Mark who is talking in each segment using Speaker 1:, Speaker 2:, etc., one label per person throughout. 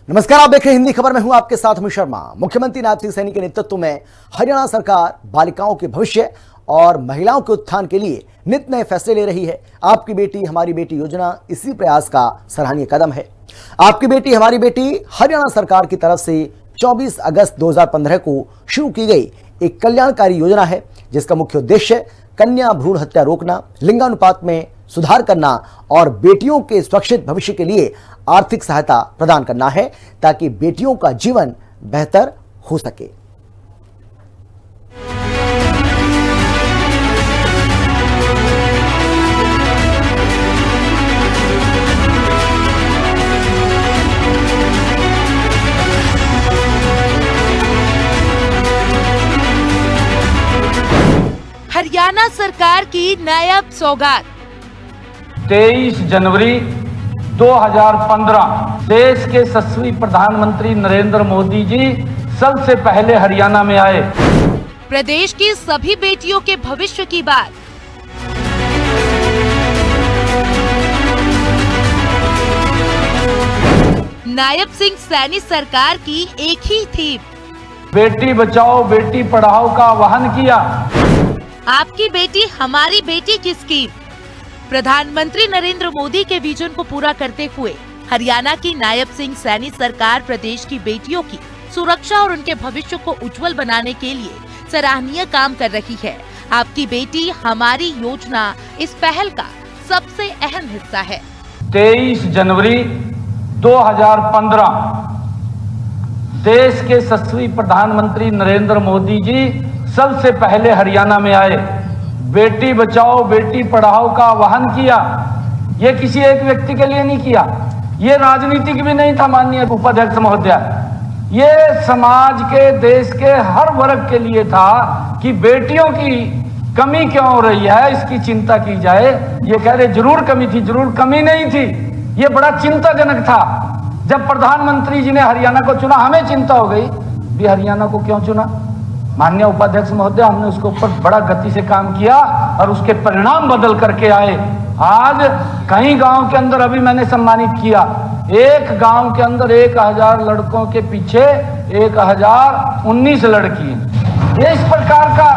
Speaker 1: नमस्कार, आप देख रहे हैं हिंदी खबर में हूं आपके साथ अमित शर्मा। मुख्यमंत्री नायब सिंह सैनी के नेतृत्व में हरियाणा सरकार बालिकाओं के भविष्य और महिलाओं के उत्थान के लिए नित नए फैसले ले रही है। आपकी बेटी हमारी बेटी योजना इसी प्रयास का सराहनीय कदम है। आपकी बेटी हमारी बेटी हरियाणा सरकार की तरफ से 24 अगस्त 2015 को शुरू की गई एक कल्याणकारी योजना है, जिसका मुख्य उद्देश्य कन्या भ्रूण हत्या रोकना, लिंगानुपात में सुधार करना और बेटियों के सुरक्षित भविष्य के लिए आर्थिक सहायता प्रदान करना है, ताकि बेटियों का जीवन बेहतर हो सके।
Speaker 2: हरियाणा सरकार की नायब सौगात।
Speaker 3: 23 जनवरी 2015 देश के यशस्वी प्रधानमंत्री नरेंद्र मोदी जी सबसे पहले हरियाणा में आए।
Speaker 2: प्रदेश की सभी बेटियों के भविष्य की बात। नायब सिंह सैनी सरकार की एक ही थीम,
Speaker 3: बेटी बचाओ बेटी पढ़ाओ का आह्वान किया।
Speaker 2: आपकी बेटी हमारी बेटी की स्कीम। प्रधानमंत्री नरेंद्र मोदी के विजन को पूरा करते हुए हरियाणा की नायब सिंह सैनी सरकार प्रदेश की बेटियों की सुरक्षा और उनके भविष्य को उज्जवल बनाने के लिए सराहनीय काम कर रही है। आपकी बेटी हमारी योजना इस पहल का सबसे अहम हिस्सा है।
Speaker 3: 23 जनवरी 2015 देश के यशस्वी प्रधानमंत्री नरेंद्र मोदी जी सबसे पहले हरियाणा में आए। बेटी बचाओ बेटी पढ़ाओ का आह्वान किया। ये किसी एक व्यक्ति के लिए नहीं किया, ये राजनीतिक भी नहीं था माननीय उपाध्यक्ष महोदय। ये समाज के, देश के हर वर्ग के लिए था कि बेटियों की कमी क्यों हो रही है, इसकी चिंता की जाए। ये कह रहे जरूर कमी थी, जरूर कमी नहीं थी। ये बड़ा चिंताजनक था। जब प्रधानमंत्री जी ने हरियाणा को चुना, हमें चिंता हो गई भी हरियाणा को क्यों चुना। माननीय उपाध्यक्ष महोदय, हमने उसके ऊपर बड़ा गति से काम किया और उसके परिणाम बदल करके आए। आज कई गांव के अंदर, अभी मैंने सम्मानित किया, एक गांव के अंदर 1000 लड़कों के पीछे 1019 लड़की। ये इस प्रकार का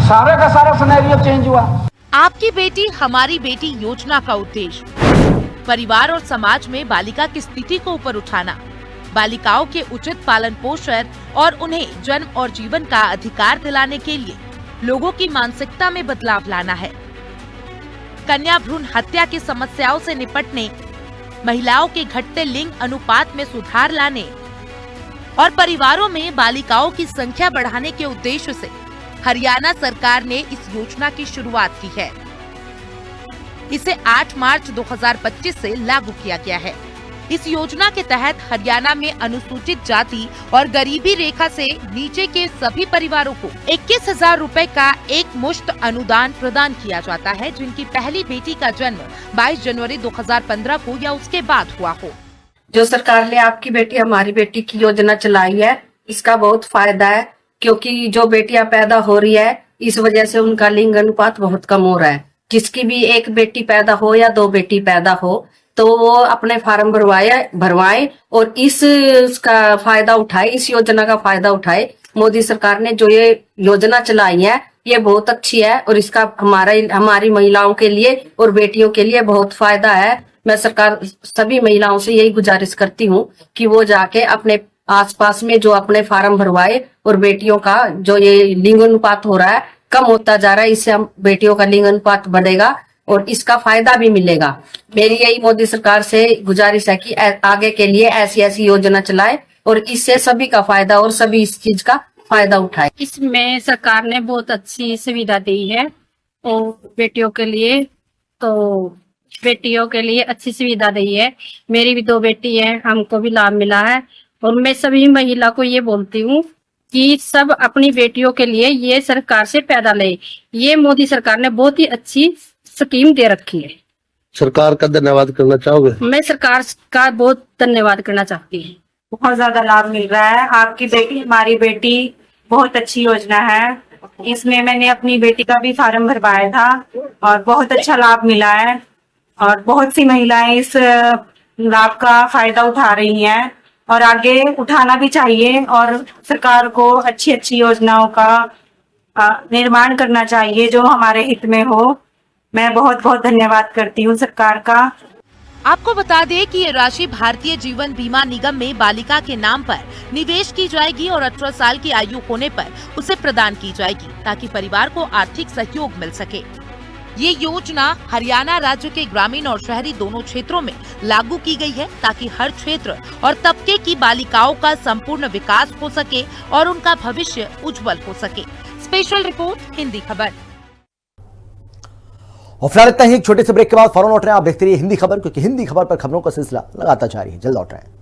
Speaker 3: सारा सिनेरियो चेंज हुआ।
Speaker 2: आपकी बेटी हमारी बेटी योजना का उद्देश्य परिवार और समाज में बालिका की स्थिति को ऊपर उठाना, बालिकाओं के उचित पालन पोषण और उन्हें जन्म और जीवन का अधिकार दिलाने के लिए लोगों की मानसिकता में बदलाव लाना है। कन्या भ्रूण हत्या की समस्याओं से निपटने, महिलाओं के घटते लिंग अनुपात में सुधार लाने और परिवारों में बालिकाओं की संख्या बढ़ाने के उद्देश्य से हरियाणा सरकार ने इस योजना की शुरुआत की है। इसे 8 मार्च 2025 से लागू किया गया है। इस योजना के तहत हरियाणा में अनुसूचित जाति और गरीबी रेखा से नीचे के सभी परिवारों को 21,000 रुपए का एक मुश्त अनुदान प्रदान किया जाता है, जिनकी पहली बेटी का जन्म 22 जनवरी 2015 को या उसके बाद हुआ हो।
Speaker 4: जो सरकार ने आपकी बेटी हमारी बेटी की योजना चलाई है, इसका बहुत फायदा है, क्योंकि जो बेटियां पैदा हो रही है, इस वजह से उनका लिंग अनुपात बहुत कम हो रहा है। जिसकी भी एक बेटी पैदा हो या 2 बेटी पैदा हो, तो वो अपने फार्म भरवाए और इसका फायदा उठाए, इस योजना का फायदा उठाए। मोदी सरकार ने जो ये योजना चलाई है, ये बहुत अच्छी है और इसका हमारी महिलाओं के लिए और बेटियों के लिए बहुत फायदा है। मैं सरकार सभी महिलाओं से यही गुजारिश करती हूँ कि वो जाके अपने आसपास में जो अपने फार्म भरवाए और बेटियों का जो ये लिंग अनुपात हो रहा है, कम होता जा रहा है, इससे हम बेटियों का लिंग अनुपात बढ़ेगा और इसका फायदा भी मिलेगा। मेरी यही मोदी सरकार से गुजारिश है कि आगे के लिए ऐसी योजना चलाए और इससे सभी का फायदा और सभी इस चीज का फायदा उठाए।
Speaker 5: इसमें सरकार ने बहुत अच्छी सुविधा दी है और बेटियों के लिए, तो बेटियों के लिए अच्छी सुविधा दी है। मेरी भी 2 बेटी है, हमको भी लाभ मिला है और मैं सभी महिला को ये बोलती हूँ कि सब अपनी बेटियों के लिए ये सरकार से पैदा ले। ये मोदी सरकार ने बहुत ही अच्छी स्कीम दे रखी है।
Speaker 6: सरकार का धन्यवाद करना चाहोगे?
Speaker 5: मैं सरकार का बहुत धन्यवाद करना चाहती हूँ।
Speaker 7: बहुत ज्यादा लाभ मिल रहा है। आपकी बेटी हमारी बेटी बहुत अच्छी योजना है। इसमें मैंने अपनी बेटी का भी फार्म भरवाया था और बहुत अच्छा लाभ मिला है और बहुत सी महिलाएं इस लाभ का फायदा उठा रही हैं और आगे उठाना भी चाहिए और सरकार को अच्छी अच्छी योजनाओं का निर्माण करना चाहिए जो हमारे हित में हो। मैं बहुत बहुत धन्यवाद करती हूँ सरकार का।
Speaker 2: आपको बता दें कि ये राशि भारतीय जीवन बीमा निगम में बालिका के नाम पर निवेश की जाएगी और 18 साल की आयु होने पर उसे प्रदान की जाएगी ताकि परिवार को आर्थिक सहयोग मिल सके। ये योजना हरियाणा राज्य के ग्रामीण और शहरी दोनों क्षेत्रों में लागू की गई है ताकि हर क्षेत्र और तबके की बालिकाओं का संपूर्ण विकास हो सके और उनका भविष्य उज्जवल हो सके। स्पेशल रिपोर्ट, हिंदी खबर।
Speaker 1: और फिलहाल इतना ही। एक छोटे से ब्रेक के बाद फौरन लौट रहे हैं। आप देखते रहिए हिंदी खबर, क्योंकि हिंदी खबर पर खबरों का सिलसिला लगातार जारी है। जल्द लौट रहे हैं।